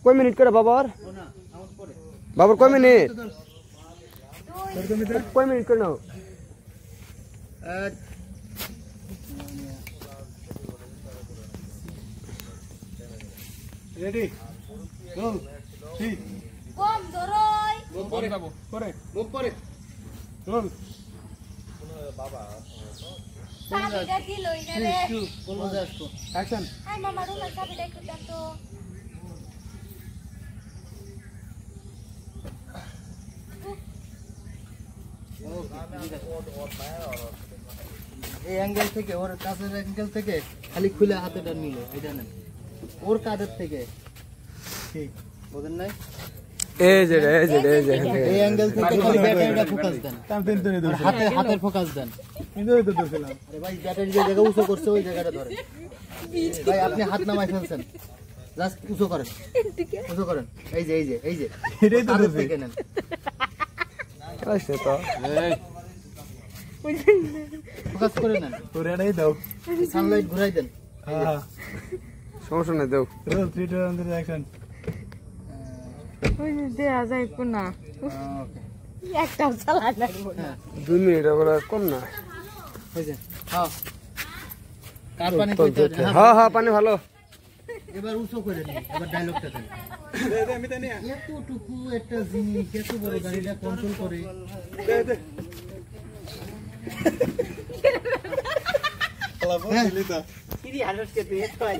কয় মিনিট করে বাবার বাবার কয় মিনিট কয় মিনিট করে নাও রেডি রোল ঠিক বম ধরই বম পরে যাবো পরে বম পরে রোল বাবা চাবিটা কি লই না রে বলবো যাচ্ছো অ্যাকশন আই মামা রুমের চাবিটা একটু দেন তো এই অ্যাঙ্গেল থেকে ওর কাছের অ্যাঙ্গেল থেকে খালি খুলে হাতেটা নিল এটা নেন ওর কাঁধের থেকে ঠিক বুঝেন নাই এই যে এই অ্যাঙ্গেল থেকে খালি ব্যাটারিটা ফোকাস দেন হাতের ফোকাস দেন কিন্তু এই তো ধরছিলাম আরে ভাই ব্যাটারি যে জায়গা উঁচু করছে ওই জায়গাটা ধরেন ভাই আপনি হাত নামাই ফেলছেন জাস্ট উঁচু করেন এই যে এটাই তো কাঁধের ধরছি থেকে নেন আসছে তো ফোকাস করে নেন তোর এটাই দাও সানলাইট ঘুরাই দেন হ্যাঁ সমস্যা নাই দাও রোল 3 2 1 অ্যাকশন ওই যে দেয়া যায় কোনা ওকে একটা চালা না 2 মিনিট বলে কম না হয়েছে হ্যাঁ কার পানি হ্যাঁ পানি ভালো এবার উঁচু করে নিন এবার ডায়লগটা দেন দে দে আমি জানি এতটুকু একটা জিনিস এত বড় গাড়িটা কন্ট্রোল করে দে দে লাভ দিলি তো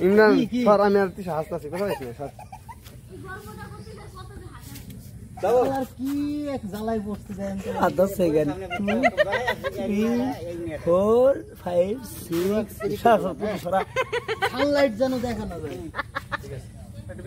ইমরান স্যার আমি আর তুই হাসতাছি কথা বলিস না স্যার আর কি এক জ্বালাই বসতে দেন তো 10 সেকেন্ড 2 3 4 5 6 7 সানলাইট যেন দেখানো যায়